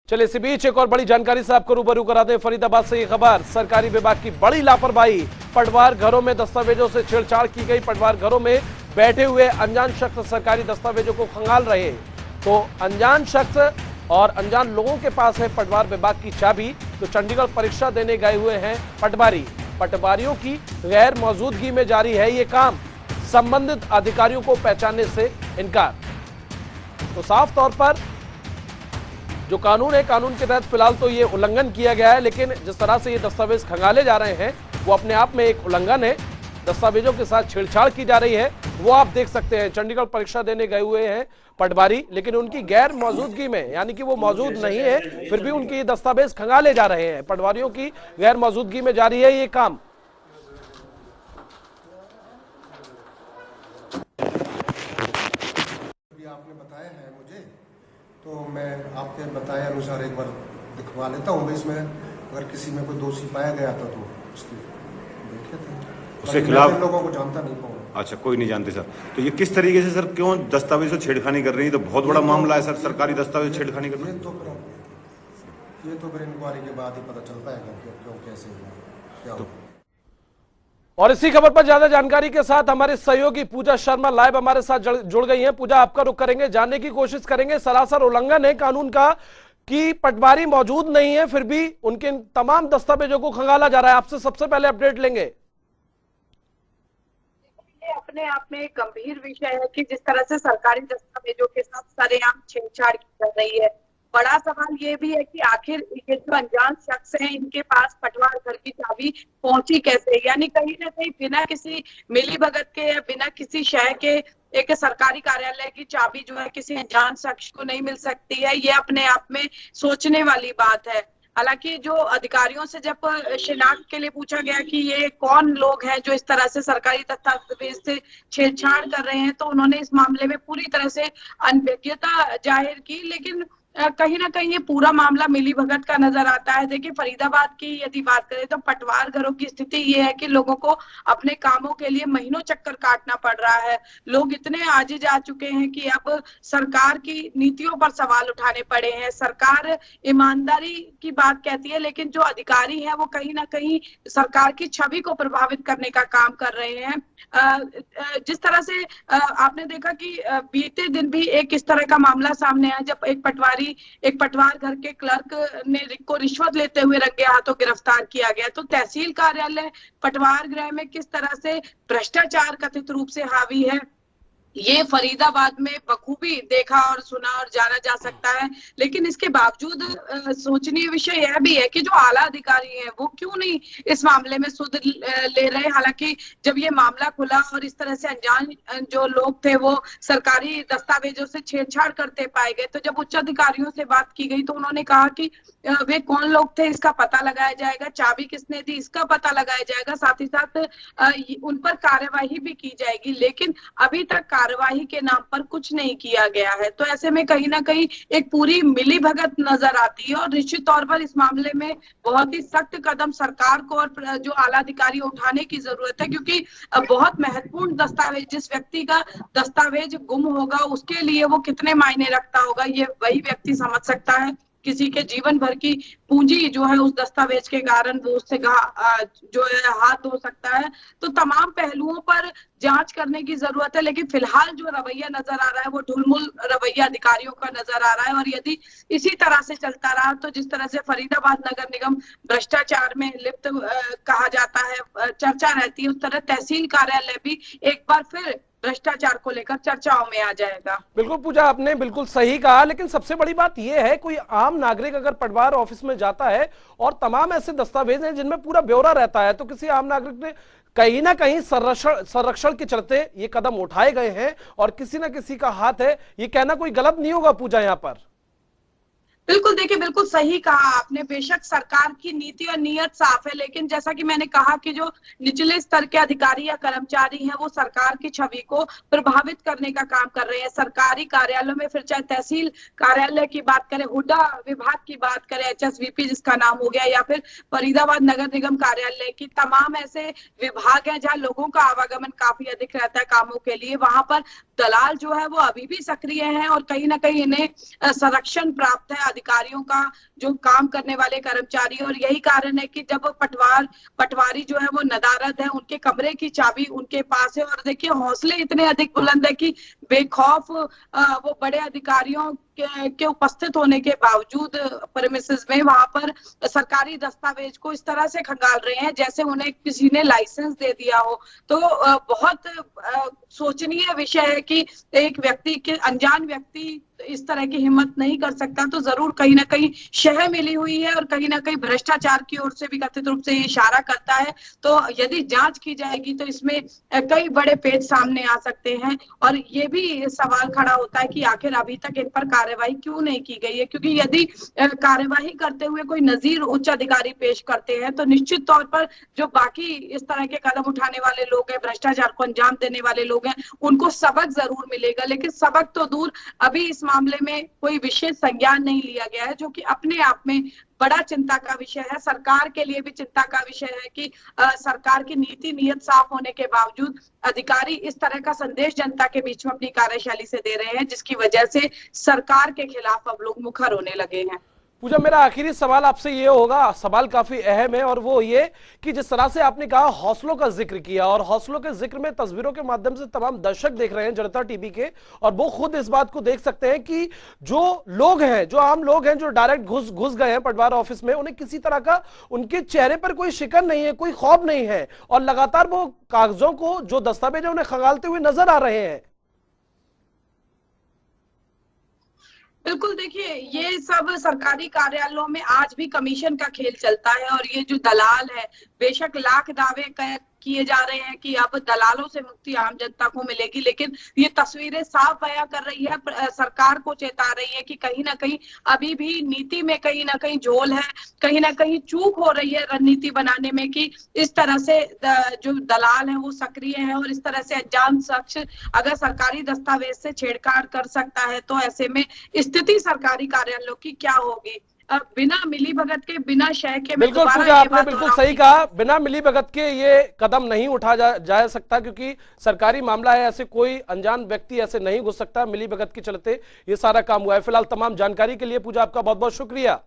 चलिए इसी बीच एक और बड़ी जानकारी से आपको रूबरू कराते हैं। फरीदाबाद से ये खबर, सरकारी विभाग की बड़ी लापरवाही। पटवार घरों में दस्तावेजों से छेड़छाड़ की गई। पटवार घरों में बैठे हुए अनजान शख्स सरकारी दस्तावेजों को खंगाल रहे। तो अनजान शख्स और अनजान लोगों के पास है पटवार विभाग की चाबी। तो चंडीगढ़ परीक्षा देने गए हुए हैं पटवारी। पटवारियों की गैर मौजूदगी में जारी है ये काम। संबंधित अधिकारियों को पहचानने से इनकार। तो साफ तौर पर जो कानून है, कानून के तहत फिलहाल तो ये उल्लंघन किया गया है, लेकिन जिस तरह से ये दस्तावेज खंगाले जा रहे हैं वो अपने आप में एक उल्लंघन है। दस्तावेजों के साथ छेड़छाड़ की जा रही है, वो आप देख सकते हैं। चंडीगढ़ परीक्षा देने गए हुए हैं पटवारी, लेकिन उनकी गैर मौजूदगी में, यानी कि वो मौजूद नहीं है, फिर भी उनके दस्तावेज खंगाले जा रहे हैं। पटवारियों की गैर मौजूदगी में जारी है ये काम। आपने बताया है मुझे, तो मैं आपके बताए अनुसार एक बार दिखवा लेता हूँ। इसमें अगर किसी में कोई दोषी पाया गया था तो उसकी देख लेते हैं। उसके खिलाफ लोगों को जानता नहीं पाऊँ। अच्छा, कोई नहीं जानते सर। तो ये किस तरीके से सर, क्यों दस्तावेज से छेड़खानी कर रही है? तो बहुत बड़ा मामला है सर, सरकारी दस्तावेज छेड़खानी कर रही है। ये तो फिर इंक्वायरी के बाद ही पता चल पाएगा क्यों कैसे क्या। और इसी खबर पर ज्यादा जानकारी के साथ हमारे सहयोगी पूजा शर्मा लाइव हमारे साथ जुड़ गई हैं। पूजा, आपका रुख करेंगे, जानने की कोशिश करेंगे। सरासर उल्लंघन है कानून का कि पटवारी मौजूद नहीं है, फिर भी उनके तमाम दस्तावेजों को खंगाला जा रहा है। आपसे सबसे पहले अपडेट लेंगे। ये अपने आप में एक गंभीर विषय है कि जिस तरह से सरकारी दस्तावेजों के साथ सरेआम छेड़छाड़ की जा रही है। बड़ा सवाल ये भी है कि आखिर ये जो अनजान शख्स हैं, इनके पास पटवार घर की चाबी पहुंची कैसे? यानी कहीं ना कहीं बिना किसी मिलीभगत के या बिना किसी शय के एक सरकारी कार्यालय की चाबी जो है किसी अनजान शख्स को नहीं मिल सकती है। ये अपने आप में सोचने वाली बात है। हालांकि जो अधिकारियों से जब शिनाख्त के लिए पूछा गया कि ये कौन लोग हैं जो इस तरह से सरकारी दस्तावेज से छेड़छाड़ कर रहे हैं, तो उन्होंने इस मामले में पूरी तरह से अनभिज्ञता जाहिर की। लेकिन कहीं ना कहीं ये पूरा मामला मिलीभगत का नजर आता है। देखिए, फरीदाबाद की यदि बात करें तो पटवार घरों की स्थिति ये है कि लोगों को अपने कामों के लिए महीनों चक्कर काटना पड़ रहा है। लोग इतने आजिज आ चुके हैं कि अब सरकार की नीतियों पर सवाल उठाने पड़े हैं। सरकार ईमानदारी की बात कहती है, लेकिन जो अधिकारी हैं वो कहीं ना कहीं सरकार की छवि को प्रभावित करने का काम कर रहे हैं। जिस तरह से आपने देखा कि बीते दिन भी एक इस तरह का मामला सामने आया जब एक पटवार घर के क्लर्क को रिश्वत लेते हुए रंगे हाथों गिरफ्तार किया गया। तो तहसील कार्यालय पटवार गृह में किस तरह से भ्रष्टाचार कथित रूप से हावी है, ये फरीदाबाद में बखूबी देखा और सुना और जाना जा सकता है। लेकिन इसके बावजूद सोचनीय विषय यह भी है कि जो आला अधिकारी हैं वो क्यों नहीं इस मामले में सुध ले रहे। हालांकि जब ये मामला खुला और इस तरह से अनजान जो लोग थे वो सरकारी दस्तावेजों से छेड़छाड़ करते पाए गए, तो जब उच्च अधिकारियों से बात की गई तो उन्होंने कहा कि वे कौन लोग थे इसका पता लगाया जाएगा, चाबी किसने दी इसका पता लगाया जाएगा, साथ ही साथ उन पर कार्यवाही भी की जाएगी। लेकिन अभी तक कार्यवाही के नाम पर कुछ नहीं किया गया है। तो ऐसे में कहीं ना कहीं एक पूरी मिलीभगत नजर आती है और निश्चित तौर पर इस मामले में बहुत ही सख्त कदम सरकार को और जो आला अधिकारी उठाने की जरूरत है, क्योंकि बहुत महत्वपूर्ण दस्तावेज, जिस व्यक्ति का दस्तावेज गुम होगा उसके लिए वो कितने मायने रखता होगा ये वही व्यक्ति समझ सकता है। किसी के जीवन भर की पूंजी जो है उस दस्तावेज के कारण वो उससे जो है हाथ धो सकता है। तो तमाम पहलुओं पर जांच करने की जरूरत है। लेकिन फिलहाल जो रवैया नजर आ रहा है वो ढुलमुल रवैया अधिकारियों का नजर आ रहा है। और यदि इसी तरह से चलता रहा तो जिस तरह से फरीदाबाद नगर निगम भ्रष्टाचार में लिप्त कहा जाता है, चर्चा रहती है, उस तरह तहसील कार्यालय भी एक बार फिर भ्रष्टाचार को लेकर चर्चाओं में आ जाएगा। बिल्कुल पूजा, आपने बिल्कुल सही कहा। लेकिन सबसे बड़ी बात यह है, कोई आम नागरिक अगर पटवार ऑफिस में जाता है और तमाम ऐसे दस्तावेज हैं जिनमें पूरा ब्यौरा रहता है, तो किसी आम नागरिक ने कहीं ना कहीं संरक्षण के चलते ये कदम उठाए गए हैं और किसी ना किसी का हाथ है, ये कहना कोई गलत नहीं होगा पूजा यहाँ पर। बिल्कुल, देखिए बिल्कुल सही कहा आपने। बेशक सरकार की नीति और नीयत साफ है, लेकिन जैसा कि मैंने कहा कि जो निचले स्तर के अधिकारी या कर्मचारी हैं वो सरकार की छवि को प्रभावित करने का काम कर रहे हैं। सरकारी कार्यालयों में, फिर चाहे तहसील कार्यालय की बात करें, हुड्डा विभाग की बात करें, HSVP जिसका नाम हो गया, या फिर फरीदाबाद नगर निगम कार्यालय की, तमाम ऐसे विभाग हैं जहाँ लोगों का आवागमन काफी अधिक रहता है कामों के लिए। वहां पर दलाल जो है वो अभी भी सक्रिय हैं और कहीं ना कहीं इन्हें संरक्षण प्राप्त है अधिकारियों कर्मचारियों का, जो काम करने वाले कर्मचारी, और यही कारण है कि जब पटवारी जो है वो नदारद है, उनके कमरे की चाबी उनके पास है, और देखिए हौसले इतने अधिक बुलंद है कि बेखौफ वो बड़े अधिकारियों के उपस्थित होने के बावजूद प्रेमिसेस में वहां पर सरकारी दस्तावेज को इस तरह से खंगाल रहे हैं जैसे उन्हें किसी ने लाइसेंस दे दिया हो। तो बहुत सोचनीय विषय है कि एक व्यक्ति के, अनजान व्यक्ति इस तरह की हिम्मत नहीं कर सकता, तो जरूर कहीं ना कहीं शह मिली हुई है और कहीं ना कहीं भ्रष्टाचार की ओर से भी कथित रूप से ये इशारा करता है। तो यदि जांच की जाएगी तो इसमें कई बड़े पेच सामने आ सकते हैं, और ये भी सवाल खड़ा होता है कि आखिर अभी तक इन पर कार्यवाही क्यों नहीं की गई है, क्योंकि यदि कार्यवाही करते हुए कोई नजीर उच्च अधिकारी पेश करते हैं तो निश्चित तौर पर जो बाकी इस तरह के कदम उठाने वाले लोग हैं, भ्रष्टाचार को अंजाम देने वाले लोग हैं, उनको सबक जरूर मिलेगा। लेकिन सबक तो दूर, अभी इस मामले में कोई विशेष संज्ञान नहीं लिया गया है, जो कि अपने आप में बड़ा चिंता का विषय है। सरकार के लिए भी चिंता का विषय है कि सरकार की नीति नियत साफ होने के बावजूद अधिकारी इस तरह का संदेश जनता के बीच में अपनी कार्यशैली से दे रहे हैं, जिसकी वजह से सरकार के खिलाफ अब लोग मुखर होने लगे हैं। पूजा, मेरा आखिरी सवाल आपसे ये होगा, सवाल काफी अहम है, और वो ये कि जिस तरह से आपने कहा हौसलों का जिक्र किया, और हौसलों के जिक्र में तस्वीरों के माध्यम से तमाम दर्शक देख रहे हैं जनता टीवी के, और वो खुद इस बात को देख सकते हैं कि जो लोग हैं, जो आम लोग हैं, जो डायरेक्ट घुस गए हैं पटवार ऑफिस में, उन्हें किसी तरह का, उनके चेहरे पर कोई शिकन नहीं है, कोई खौफ नहीं है, और लगातार वो कागजों को, जो दस्तावेज है, उन्हें खंगालते हुए नजर आ रहे हैं। बिल्कुल, देखिए ये सब सरकारी कार्यालयों में आज भी कमीशन का खेल चलता है, और ये जो दलाल है, बेशक लाख दावे किए जा रहे हैं कि अब दलालों से मुक्ति आम जनता को मिलेगी, लेकिन ये तस्वीरें साफ बयां कर रही है, सरकार को चेता रही है कि कहीं ना कहीं अभी भी नीति में कहीं ना कहीं झोल है, कहीं ना कहीं चूक हो रही है रणनीति बनाने में, कि इस तरह से जो दलाल है वो सक्रिय है, और इस तरह से अनजान शख्स अगर सरकारी दस्तावेज से छेड़छाड़ कर सकता है तो ऐसे में स्थिति सरकारी कार्यालयों की क्या होगी। बिना मिलीभगत के, बिना शय के, बिल्कुल पूजा, आपने बिल्कुल सही कहा, बिना मिलीभगत के ये कदम नहीं उठा जा सकता, क्योंकि सरकारी मामला है, ऐसे कोई अनजान व्यक्ति ऐसे नहीं घुस सकता, मिलीभगत के चलते ये सारा काम हुआ है। फिलहाल तमाम जानकारी के लिए पूजा आपका बहुत बहुत शुक्रिया।